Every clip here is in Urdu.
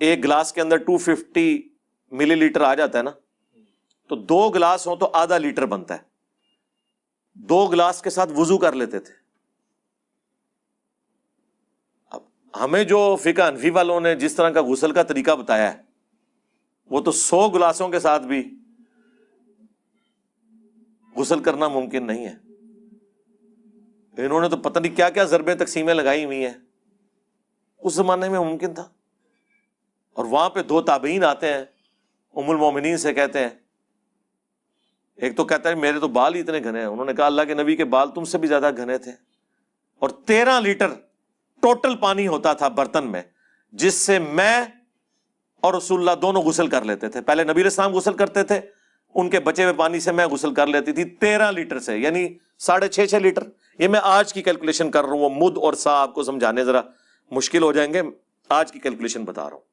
ایک گلاس کے اندر 250 ملی لیٹر آ جاتا ہے نا، تو 2 گلاس ہوں تو آدھا لیٹر بنتا ہے. 2 گلاس کے ساتھ وضو کر لیتے تھے. اب ہمیں جو فقہ حنفی والوں نے جس طرح کا غسل کا طریقہ بتایا ہے، وہ تو 100 گلاسوں کے ساتھ بھی غسل کرنا ممکن نہیں ہے. انہوں نے تو پتہ نہیں کیا کیا ضربیں تقسیمیں لگائی ہوئی ہیں. اس زمانے میں ممکن تھا. اور وہاں پہ 2 تابعین آتے ہیں، ام المومنین سے کہتے ہیں، ایک تو کہتا ہے میرے تو بال ہی اتنے گھنے ہیں. انہوں نے کہا اللہ کے نبی کے بال تم سے بھی زیادہ گھنے تھے. اور 13 لیٹر ٹوٹل پانی ہوتا تھا برتن میں، جس سے میں اور رسول اللہ دونوں غسل کر لیتے تھے. پہلے نبی علیہ السلام غسل کرتے تھے، ان کے بچے ہوئے پانی سے میں غسل کر لیتی تھی 13 لیٹر سے، یعنی 6.5 لیٹر. یہ میں آج کی کیلکولیشن کر رہا ہوں، وہ مد اور سا آپ کو سمجھانے ذرا مشکل ہو جائیں گے، آج کی کیلکولیشن بتا رہا ہوں.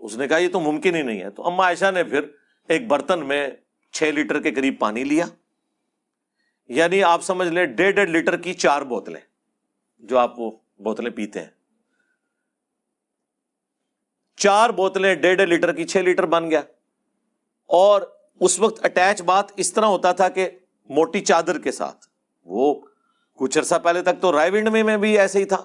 اس نے کہا یہ تو ممکن ہی نہیں ہے. تو اما عائشہ نے پھر ایک برتن میں 6 لیٹر کے قریب پانی لیا، یعنی آپ سمجھ لیں 1.5 لیٹر کی 4 بوتلیں، جو آپ وہ بوتلیں پیتے ہیں. 4 بوتلیں 1.5 لیٹر کی 6 لیٹر بن گیا. اور اس وقت اٹیچ بات اس طرح ہوتا تھا کہ موٹی چادر کے ساتھ. وہ کچھ عرصہ پہلے تک تو رائے ونڈ میں بھی ایسے ہی تھا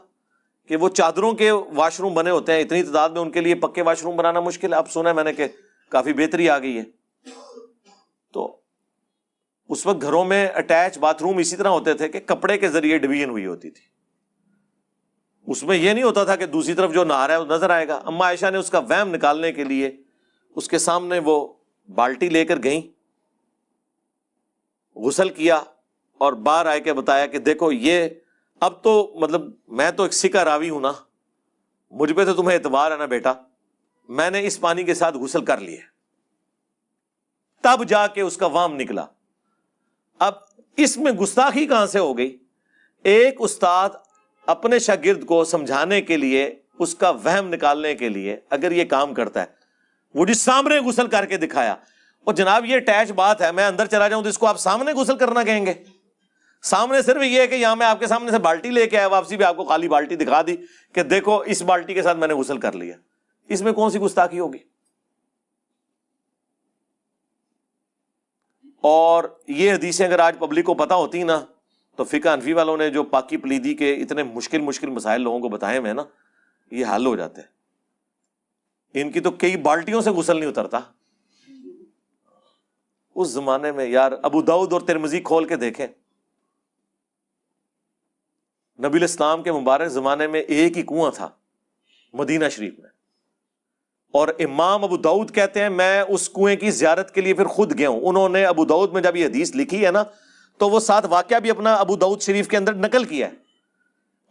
کہ وہ چادروں کے واش روم بنے ہوتے ہیں، اتنی تعداد میں ان کے لیے پکے واش روم بنانا مشکل ہے. اب سنا ہے میں نے کہ کافی بہتری آ گئی ہے. تو اس وقت گھروں میں اٹیچ باتھ روم اسی طرح ہوتے تھے کہ کپڑے کے ذریعے ڈویژن ہوئی ہوتی تھی. اس میں یہ نہیں ہوتا تھا کہ دوسری طرف جو نہا رہا ہے وہ نظر آئے گا. اما عائشہ نے اس کا وہم نکالنے کے لیے اس کے سامنے وہ بالٹی لے کر گئیں، غسل کیا اور باہر آئے کے بتایا کہ دیکھو یہ اب تو مطلب میں تو ایک سکہ راوی ہوں نا، مجھ پہ تو تمہیں اعتبار ہے نا بیٹا، میں نے اس پانی کے ساتھ غسل کر لیا. تب جا کے اس کا وام نکلا. اب اس میں گستاخی کہاں سے ہو گئی؟ ایک استاد اپنے شاگرد کو سمجھانے کے لیے، اس کا وہم نکالنے کے لیے اگر یہ کام کرتا ہے، وہ جس سامنے غسل کر کے دکھایا، اور جناب یہ اٹیچ بات ہے، میں اندر چلا جاؤں تو اس کو آپ سامنے غسل کرنا کہیں گے؟ سامنے صرف یہ ہے کہ یہاں میں آپ کے سامنے سے بالٹی لے کے آیا، واپسی بھی آپ کو خالی بالٹی دکھا دی کہ دیکھو اس بالٹی کے ساتھ میں نے غسل کر لیا. اس میں کون سی گستاخی ہوگی؟ اور یہ حدیثیں اگر آج پبلک کو پتہ ہوتی نا، تو فقہ حنفی والوں نے جو پاکی پلیدی کے اتنے مشکل مسائل لوگوں کو بتائے ہوئے ہیں نا، یہ حل ہو جاتے ہیں. ان کی تو کئی بالٹیوں سے غسل نہیں اترتا. اس زمانے میں یار ابو داؤد اور ترمذی کھول کے دیکھیں، نبی الاسلام کے مبارک زمانے میں ایک ہی کنواں تھا مدینہ شریف میں، اور امام ابو داؤد کہتے ہیں میں اس کنویں کی زیارت کے لیے پھر خود گیا ہوں. انہوں نے ابو داؤد میں جب یہ حدیث لکھی ہے نا، تو وہ ساتھ واقعہ بھی اپنا ابو داؤد شریف کے اندر نقل کیا ہے،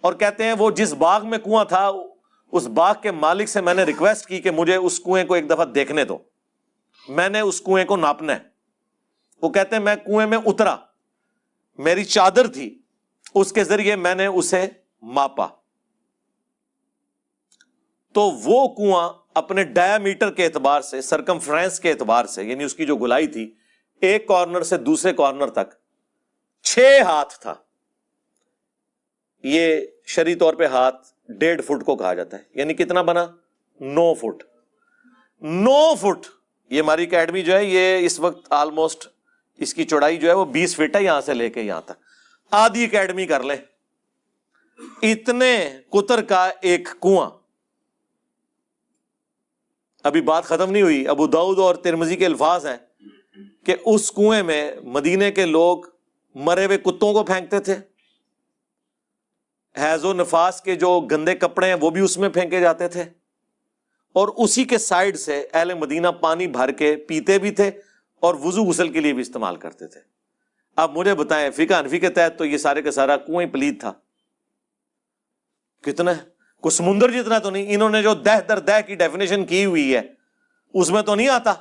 اور کہتے ہیں وہ جس باغ میں کنواں تھا، اس باغ کے مالک سے میں نے ریکویسٹ کی کہ مجھے اس کنویں کو ایک دفعہ دیکھنے دو، میں نے اس کنویں کو ناپنا ہے. وہ کہتے ہیں میں کنویں میں اترا، میری چادر تھی، اس کے ذریعے میں نے اسے ماپا، تو وہ کنواں اپنے ڈایا میٹر کے اعتبار سے، سرکمفرنس کے اعتبار سے، یعنی اس کی جو گلائی تھی ایک کارنر سے دوسرے کارنر تک 6 ہاتھ تھا. یہ شرعی طور پہ ہاتھ 1.5 فٹ کو کہا جاتا ہے، یعنی کتنا بنا؟ 9 فٹ. 9 فٹ. یہ ہماری اکیڈمی جو ہے یہ اس وقت آلموسٹ اس کی چوڑائی جو ہے وہ 20 فٹ ہے، یہاں سے لے کے یہاں تک آدھی اکیڈمی کر لیں. اتنے قطر کا ایک کنواں. ابھی بات ختم نہیں ہوئی. ابو داؤد اور ترمذی کے الفاظ ہیں کہ اس کنویں میں مدینے کے لوگ مرے ہوئے کتوں کو پھینکتے تھے، حیض و نفاس کے جو گندے کپڑے ہیں وہ بھی اس میں پھینکے جاتے تھے، اور اسی کے سائڈ سے اہل مدینہ پانی بھر کے پیتے بھی تھے اور وضو غسل کے لیے بھی استعمال کرتے تھے. اب مجھے بتائیں فقہ حنفی کے تحت تو یہ سارے کا سارا کنویں پلید تھا. کتنا کوئی سمندر جتنا تو نہیں. انہوں نے جو دہ در دہ کی ڈیفینیشن کی ہوئی ہے اس میں تو نہیں آتا.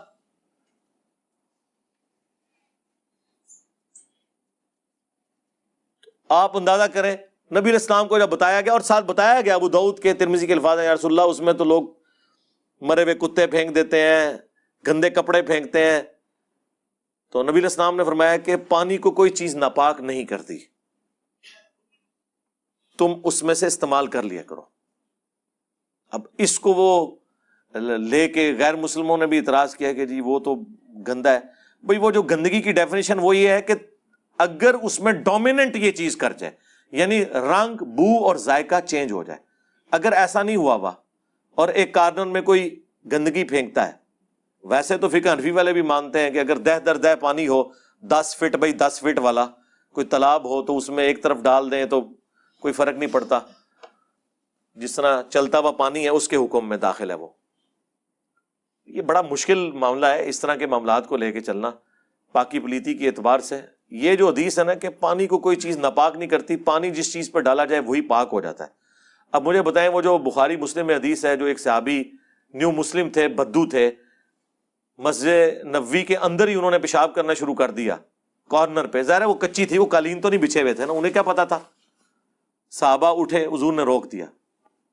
آپ اندازہ کریں نبی علیہ السلام کو جب بتایا گیا، اور ساتھ بتایا گیا ابو داؤد کے ترمذی کے الفاظ ہیں، یا رسول اللہ اس میں تو لوگ مرے ہوئے کتے پھینک دیتے ہیں، گندے کپڑے پھینکتے ہیں. تو نبی علیہ السلام نے فرمایا کہ پانی کو کوئی چیز ناپاک نہیں کرتی، تم اس میں سے استعمال کر لیا کرو. اب اس کو وہ لے کے غیر مسلموں نے بھی اعتراض کیا کہ جی وہ تو گندا ہے. بھئی وہ جو گندگی کی ڈیفینیشن وہ یہ ہے کہ اگر اس میں ڈومیننٹ یہ چیز کر جائے، یعنی رنگ، بو اور ذائقہ چینج ہو جائے. اگر ایسا نہیں ہوا اور ایک کارنر میں کوئی گندگی پھینکتا ہے، ویسے تو فقہ حنفی والے بھی مانتے ہیں کہ اگر دہ در دہ پانی ہو 10 فٹ بائی 10 فٹ والا کوئی تالاب ہو تو اس میں ایک طرف ڈال دیں تو کوئی فرق نہیں پڑتا، جس طرح چلتا ہوا پانی ہے اس کے حکم میں داخل ہے وہ. یہ بڑا مشکل معاملہ ہے اس طرح کے معاملات کو لے کے چلنا پاکی پلیتی کے اعتبار سے. یہ جو حدیث ہے نا کہ پانی کو کوئی چیز ناپاک نہیں کرتی، پانی جس چیز پر ڈالا جائے وہی پاک ہو جاتا ہے. اب مجھے بتائیں وہ جو بخاری مسلم میں حدیث ہے، جو ایک صحابی نیو مسلم تھے، بدو تھے، مسجد نبوی کے اندر ہی انہوں نے پیشاب کرنا شروع کر دیا کارنر پہ. ظاہر ہے وہ کچی تھی، وہ قالین تو نہیں بچھے ہوئے تھے نا، انہیں کیا پتا تھا. صحابہ اٹھے، حضور نے روک دیا،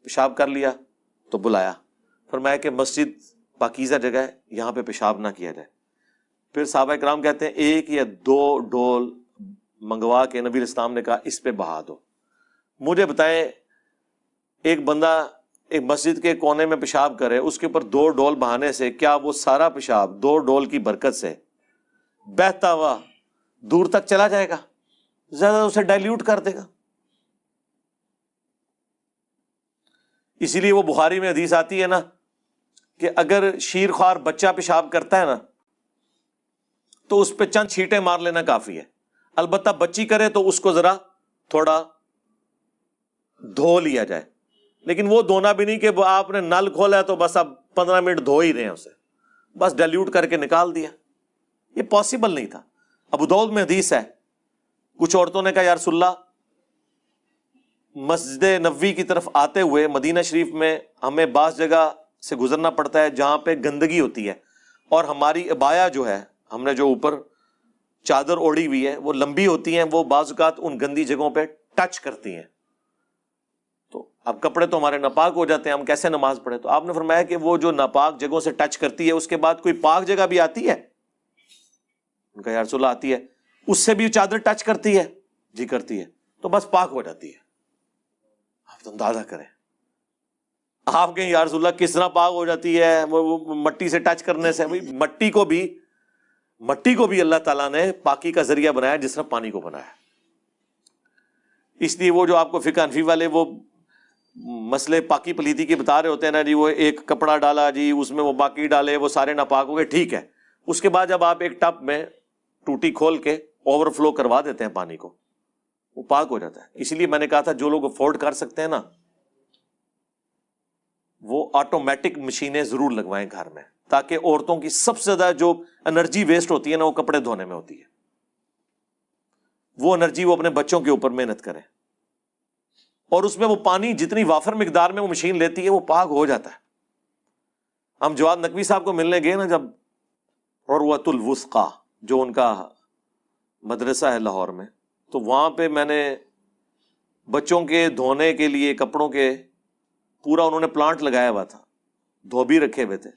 پیشاب کر لیا تو بلایا، فرمایا کہ مسجد پاکیزہ جگہ ہے، یہاں پہ پیشاب نہ کیا جائے. پھر صحابہ کرام کہتے ہیں 1 یا 2 ڈول منگوا کے نبی اسلام نے کہا اس پہ بہا دو. مجھے بتائیں ایک بندہ ایک مسجد کے کونے میں پیشاب کرے، اس کے اوپر 2 ڈول بہانے سے کیا وہ سارا پیشاب 2 ڈول کی برکت سے بہتا ہوا دور تک چلا جائے گا؟ زیادہ اسے ڈائلیوٹ کر دے گا. اسی لیے وہ بخاری میں حدیث آتی ہے نا کہ اگر شیر خوار بچہ پیشاب کرتا ہے نا تو اس پہ چند چھینٹیں مار لینا کافی ہے. البتہ بچی کرے تو اس کو ذرا تھوڑا دھو لیا جائے، لیکن وہ دھونا بھی نہیں کہ آپ نے نل کھولا ہے تو بس اب 15 منٹ دھو ہی رہے ہیں اسے، بس ڈائلیوٹ کر کے نکال دیا. یہ پاسبل نہیں تھا. ابو داؤد میں حدیث ہے، کچھ عورتوں نے کہا یا رسول اللہ مسجد نبوی کی طرف آتے ہوئے مدینہ شریف میں ہمیں بعض جگہ سے گزرنا پڑتا ہے جہاں پہ گندگی ہوتی ہے، اور ہماری عبایا جو ہے، ہم نے جو اوپر چادر اوڑھی ہوئی ہے وہ لمبی ہوتی ہیں، وہ بعض اوقات ان گندی جگہوں پہ ٹچ کرتی ہیں، تو اب کپڑے تو ہمارے ناپاک ہو جاتے ہیں، ہم کیسے نماز پڑھیں؟ تو آپ نے فرمایا کہ وہ جو ناپاک جگہوں سے ٹچ کرتی ہے اس کے بعد کوئی پاک جگہ بھی آتی ہے؟ ان کا یا رسول اللہ آتی ہے. اس سے بھی چادر ٹچ کرتی ہے؟ جی کرتی ہے. تو بس پاک ہو جاتی ہے. آپ تو اندازہ کریں، آپ کہیں یا رسول اللہ کس طرح پاک ہو جاتی ہے؟ وہ مٹی سے ٹچ کرنے سے. بھائی مٹی کو بھی اللہ تعالیٰ نے پاکی کا ذریعہ بنایا جس طرح پانی کو بنایا. اس لیے وہ جو آپ کو فقہ حنفی والے وہ مسئلے پاکی پلیتی کے بتا رہے ہوتے ہیں نا جی، وہ ایک کپڑا ڈالا جی اس میں وہ باقی ڈالے وہ سارے ناپاک ہو گئے، ٹھیک ہے. اس کے بعد جب آپ ایک ٹب میں ٹوٹی کھول کے اوور فلو کروا دیتے ہیں پانی کو، وہ پاک ہو جاتا ہے. اسی لیے میں نے کہا تھا جو لوگ افورڈ کر سکتے ہیں نا وہ آٹومیٹک مشینیں ضرور لگوائیں گھر میں، تاکہ عورتوں کی سب سے زیادہ جو انرجی ویسٹ ہوتی ہے نا وہ کپڑے دھونے میں ہوتی ہے. وہ انرجی وہ اپنے بچوں کے اوپر محنت کریں، اور اس میں وہ پانی جتنی وافر مقدار میں وہ مشین لیتی ہے وہ پاک ہو جاتا ہے. ہم جواد نقوی صاحب کو ملنے گئے نا جب، عروۃ الوثقی جو ان کا مدرسہ ہے لاہور میں، تو وہاں پہ میں نے بچوں کے دھونے کے لیے کپڑوں کے پورا انہوں نے پلانٹ لگایا ہوا تھا، دھوبی رکھے ہوئے تھے،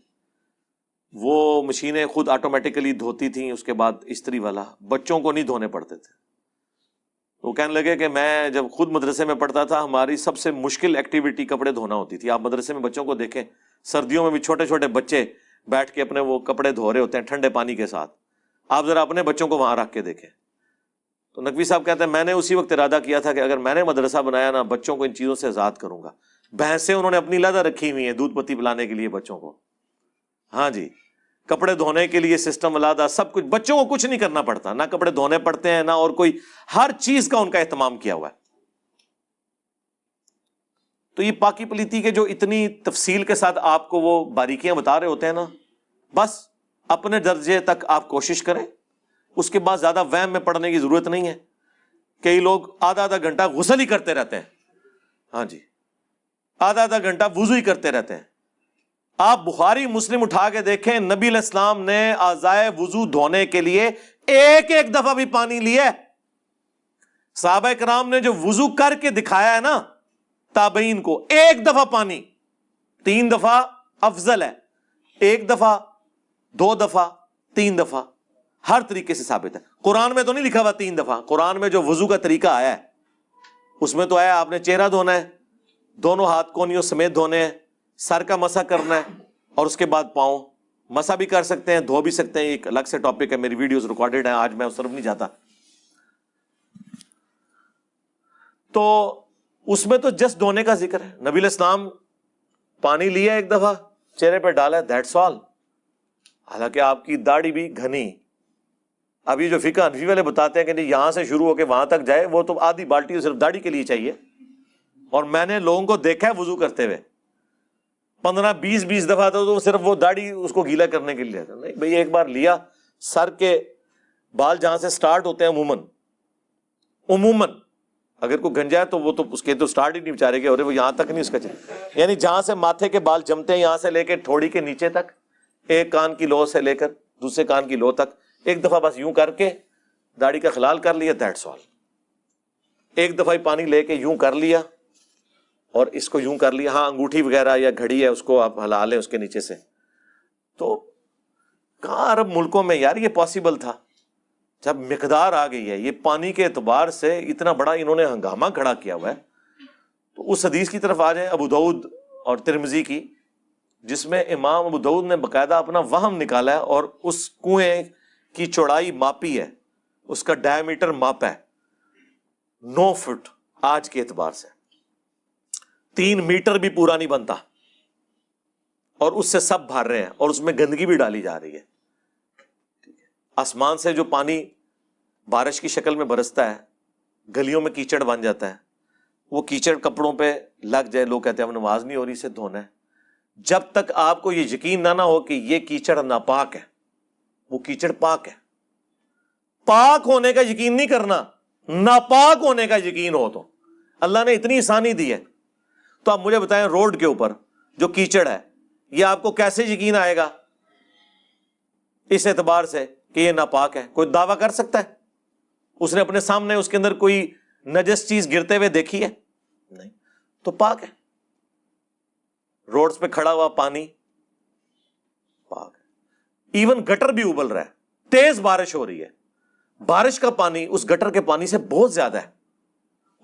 وہ مشینیں خود آٹومیٹیکلی دھوتی تھیں. اس کے بعد استری والا، بچوں کو نہیں دھونے پڑتے تھے. تو کہنے لگے کہ میں جب خود مدرسے میں پڑھتا تھا ہماری سب سے مشکل ایکٹیویٹی کپڑے دھونا ہوتی تھی. آپ مدرسے میں بچوں کو دیکھیں، سردیوں میں بھی چھوٹے چھوٹے بچے بیٹھ کے اپنے وہ کپڑے دھو رہے ہوتے ہیں ٹھنڈے پانی کے ساتھ. آپ ذرا اپنے بچوں کو وہاں رکھ کے دیکھیں. تو نقوی صاحب کہتے ہیں میں نے اسی وقت ارادہ کیا تھا کہ اگر میں نے مدرسہ بنایا نا بچوں کو ان چیزوں سے آزاد کروں گا. بھینسیں انہوں نے اپنی علیحدہ رکھی ہوئی ہیں دودھ پتی پلانے کے لیے بچوں کو، ہاں جی، کپڑے دھونے کے لیے سسٹم علیحدہ، سب کچھ. بچوں کو کچھ نہیں کرنا پڑتا، نہ کپڑے دھونے پڑتے ہیں نہ اور کوئی، ہر چیز کا ان کا اہتمام کیا ہوا ہے. تو یہ پاکی پلیتی کے جو اتنی تفصیل کے ساتھ آپ کو وہ باریکیاں بتا رہے ہوتے ہیں نا، بس اپنے درجے تک آپ کوشش کریں. اس کے بعد زیادہ وہم میں پڑنے کی ضرورت نہیں ہے. کئی لوگ آدھا آدھا گھنٹہ غسل ہی کرتے رہتے ہیں، ہاں جی، آدھا آدھا گھنٹہ وضو ہی کرتے رہتے ہیں. آپ بخاری مسلم اٹھا کے دیکھیں، نبی علیہ السلام نے اعضائے وضو دھونے کے لیے ایک ایک دفعہ بھی پانی لیا. صحابہ کرام نے جو وضو کر کے دکھایا ہے نا تابعین کو، ایک دفعہ پانی، 3 دفعہ افضل ہے، 1 دفعہ 2 دفعہ 3 دفعہ ہر طریقے سے ثابت ہے. قرآن میں تو نہیں لکھا ہوا 3 دفعہ، قرآن میں جو وضو کا طریقہ آیا ہے اس میں تو آیا آپ نے چہرہ دھونا ہے، دونوں ہاتھ کونیوں سمیت دھونے ہیں، سر کا مسا کرنا ہے اور اس کے بعد پاؤں مسا بھی کر سکتے ہیں, دھو بھی سکتے ہیں, ایک الگ سے ٹاپک ہے, میری ویڈیوز ریکارڈڈ ہیں, آج میں اس طرف نہیں جاتا. تو اس میں تو جسٹ دھونے کا ذکر ہے. نبی علیہ السلام پانی لیا ایک دفعہ, چہرے پہ ڈالا, دیٹس آل. حالانکہ آپ کی داڑھی بھی گھنی. ابھی جو فقہ حنفی والے بتاتے ہیں کہ نہیں یہاں سے شروع ہو کے وہاں تک جائے, وہ تو آدھی بالٹی صرف داڑھی کے لیے چاہیے. اور میں نے لوگوں کو دیکھا ہے وضو کرتے ہوئے 15-20 دفعہ, تو صرف وہ داڑھی اس کو گیلا کرنے کے لیے. نہیں بھئی, ایک بار لیا, سر کے بال جہاں سے سٹارٹ ہوتے ہیں عموماً اگر کوئی گنجا ہے تو وہ تو اس کے تو سٹارٹ ہی نہیں بیچارے گے, اور وہ یہاں تک نہیں اس کا یعنی جہاں سے ماتھے کے بال جمتے ہیں یہاں سے لے کے تھوڑی کے نیچے تک, ایک کان کی لو سے لے کر دوسرے کان کی لو تک, ایک دفعہ بس یوں کر کے داڑھی کا خلال کر لیا, دیٹس آل. ایک دفعہ ہی پانی لے کے یوں کر لیا اور اس کو یوں کر لیا. ہاں انگوٹھی وغیرہ یا گھڑی ہے اس کو آپ ہلا لیں اس کے نیچے سے. تو کہاں عرب ملکوں میں یار یہ پاسبل تھا؟ جب مقدار آ گئی ہے, یہ پانی کے اعتبار سے اتنا بڑا انہوں نے ہنگامہ کھڑا کیا ہوا ہے. تو اس حدیث کی طرف آ جائیں ابو داؤد اور ترمذی کی, جس میں امام ابو داؤد نے باقاعدہ اپنا وہم نکالا ہے اور اس کنویں کی چوڑائی ماپی ہے, اس کا ڈائیمیٹر ماپا ہے 9 فٹ آج کے اعتبار سے. 3 میٹر بھی پورا نہیں بنتا, اور اس سے سب بھر رہے ہیں, اور اس میں گندگی بھی ڈالی جا رہی ہے. آسمان سے جو پانی بارش کی شکل میں برستا ہے, گلیوں میں کیچڑ بن جاتا ہے, وہ کیچڑ کپڑوں پہ لگ جائے, لوگ کہتے ہیں اب نماز نہیں ہو رہی, اسے دھونا ہے. جب تک آپ کو یہ یقین نہ ہو کہ یہ کیچڑ ناپاک ہے, وہ کیچڑ پاک ہے. پاک ہونے کا یقین نہیں کرنا, ناپاک ہونے کا یقین ہو. تو اللہ نے اتنی آسانی دی ہے, تو آپ مجھے بتائیں روڈ کے اوپر جو کیچڑ ہے یہ آپ کو کیسے یقین آئے گا اس اعتبار سے کہ یہ ناپاک ہے؟ کوئی دعویٰ کر سکتا ہے؟ اس نے اپنے سامنے اس کے اندر کوئی نجس چیز گرتے ہوئے دیکھی ہے؟ نہیں. تو پاک ہے. روڈز پہ کھڑا ہوا پانی پاک ہے. ایون گٹر بھی ابل رہا ہے, تیز بارش ہو رہی ہے, بارش کا پانی اس گٹر کے پانی سے بہت زیادہ ہے,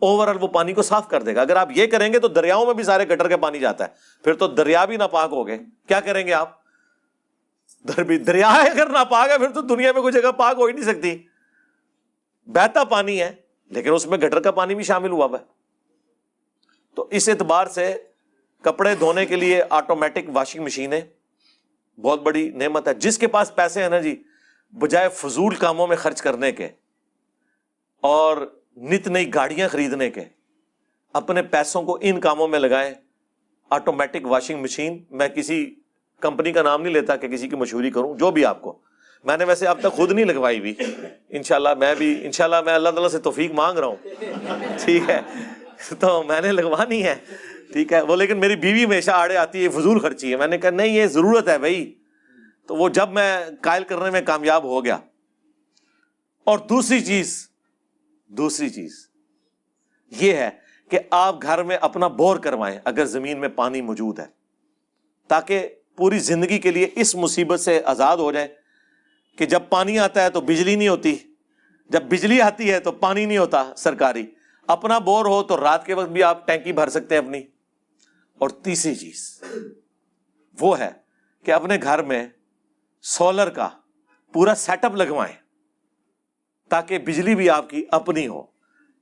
اوورآل وہ پانی کو صاف کر دے گا. اگر آپ یہ کریں گے تو دریاؤں میں بھی سارے گٹر کے پانی جاتا ہے, پھر تو دریا بھی ناپاک ہو گئے. کیا کریں گے آپ؟ دریا اگر ناپاک ہے پھر تو دنیا میں کوئی جگہ پاک ہو ہی نہیں سکتی. بہتا پانی ہے لیکن اس میں گٹر کا پانی بھی شامل ہوا ہے. تو اس اعتبار سے کپڑے دھونے کے لیے آٹومیٹک واشنگ مشینیں بہت بڑی نعمت ہے. جس کے پاس پیسے ہیں نا جی, بجائے فضول کاموں میں خرچ کرنے کے اور نت نئی گاڑیاں خریدنے کے, اپنے پیسوں کو ان کاموں میں لگائیں. آٹومیٹک واشنگ مشین, میں کسی کمپنی کا نام نہیں لیتا کہ کسی کی مشہوری کروں, جو بھی آپ کو, میں نے ویسے اب تک خود نہیں لگوائی ہوئی. انشاءاللہ میں اللہ تعالیٰ سے توفیق مانگ رہا ہوں, ٹھیک ہے, تو میں نے لگوانی ہے, ٹھیک ہے. وہ لیکن میری بیوی ہمیشہ آڑے آتی ہے فضول خرچی ہے. میں نے کہا نہیں یہ ضرورت ہے بھائی. تو وہ جب میں قائل کرنے میں کامیاب ہو گیا. اور دوسری چیز یہ ہے کہ آپ گھر میں اپنا بور کروائیں اگر زمین میں پانی موجود ہے, تاکہ پوری زندگی کے لیے اس مصیبت سے آزاد ہو جائے کہ جب پانی آتا ہے تو بجلی نہیں ہوتی, جب بجلی آتی ہے تو پانی نہیں ہوتا سرکاری. اپنا بور ہو تو رات کے وقت بھی آپ ٹینکی بھر سکتے ہیں اپنی. اور تیسری چیز وہ ہے کہ اپنے گھر میں سولر کا پورا سیٹ اپ لگوائیں تاکہ بجلی بھی آپ کی اپنی ہو,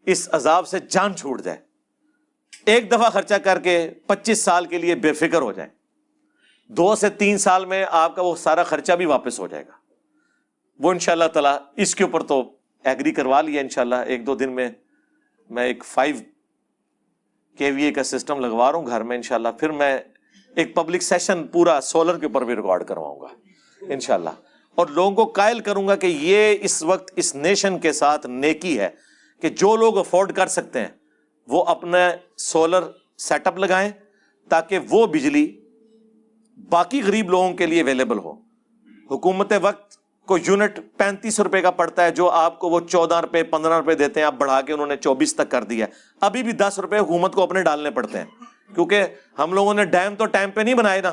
اس عذاب سے جان چھوٹ جائے. ایک دفعہ خرچہ کر کے 25 سال کے لیے بے فکر ہو جائیں. 2 سے 3 سال میں آپ کا وہ سارا خرچہ بھی واپس ہو جائے گا. وہ انشاءاللہ تعالی اس کے اوپر تو ایگری کروا لیا انشاءاللہ. 1-2 دن میں ایک 5 kVA کا سسٹم لگوا رہا ہوں گھر میں انشاءاللہ. پھر میں ایک پبلک سیشن پورا سولر کے اوپر بھی ریکارڈ کرواؤں گا انشاءاللہ, اور لوگوں کو قائل کروں گا کہ یہ اس وقت اس نیشن کے ساتھ نیکی ہے کہ جو لوگ افورڈ کر سکتے ہیں وہ اپنا سولر سیٹ اپ لگائیں تاکہ وہ بجلی باقی غریب لوگوں کے لیے اویلیبل ہو. حکومت وقت کو یونٹ 35 روپے کا پڑتا ہے, جو آپ کو وہ 14 روپے 15 روپے دیتے ہیں, آپ بڑھا کے انہوں نے 24 تک کر دیا ہے. ابھی بھی 10 روپے حکومت کو اپنے ڈالنے پڑتے ہیں, کیونکہ ہم لوگوں نے ڈیم تو ٹائم پہ نہیں بنائے نا,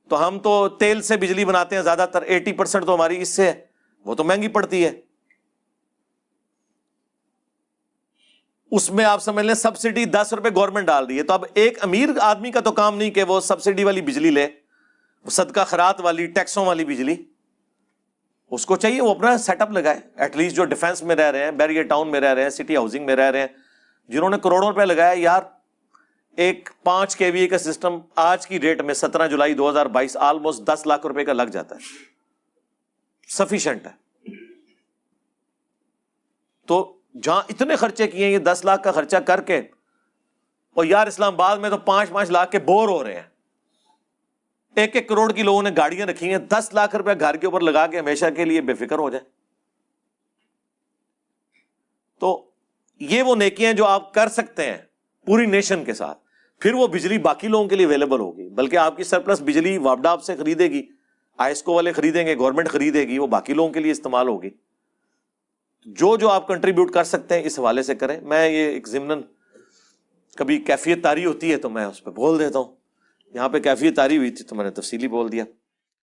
تو ہم تو تیل سے بجلی بناتے ہیں زیادہ تر, 80% تو ہماری اس سے ہے, وہ تو مہنگی پڑتی ہے. اس میں آپ سمجھ لیں سبسڈی 10 روپے گورنمنٹ ڈال رہی ہے. تو اب ایک امیر آدمی کا تو کام نہیں کہ وہ سبسڈی والی بجلی لے, صدقہ خیرات والی, ٹیکسوں والی بجلی. اس کو چاہیے وہ اپنا سیٹ اپ لگائے. ایٹ لیسٹ جو ڈیفینس میں رہ رہے ہیں, بیریئر ٹاؤن میں رہ رہے ہیں, سٹی ہاؤسنگ میں رہ رہے ہیں, جنہوں نے کروڑوں روپے لگایا, یار ایک 5 KVA کا سسٹم آج کی ڈیٹ میں 17 جولائی 2022 آلموسٹ 10 لاکھ روپے کا لگ جاتا ہے. سفیشینٹ ہے. تو جہاں اتنے خرچے کیے ہیں, یہ 10 لاکھ کا خرچہ کر کے, اور یار اسلام آباد میں تو 5-5 لاکھ کے بور ہو رہے ہیں. 1-1 کروڑ کی لوگوں نے گاڑیاں رکھی ہیں, 10 لاکھ روپے گھر کے اوپر لگا کے ہمیشہ کے لیے بے فکر ہو جائیں. تو یہ وہ نیکیاں جو آپ کر سکتے ہیں پوری نیشن کے ساتھ. پھر وہ بجلی باقی لوگوں کے لیے اویلیبل ہوگی, بلکہ آپ کی سرپلس بجلی وابڈا آپ سے خریدے گی, آئسکو والے خریدیں گے, گورنمنٹ خریدے گی, وہ باقی لوگوں کے لیے استعمال ہوگی. جو آپ کنٹریبیوٹ کر سکتے ہیں اس حوالے سے کریں. میں یہ ایک ضمناً کبھی کیفیت طاری ہوتی ہے تو میں اس پہ بول دیتا ہوں. یہاں پہ کیفیت طاری ہوئی تھی تو میں نے تفصیلی بول دیا.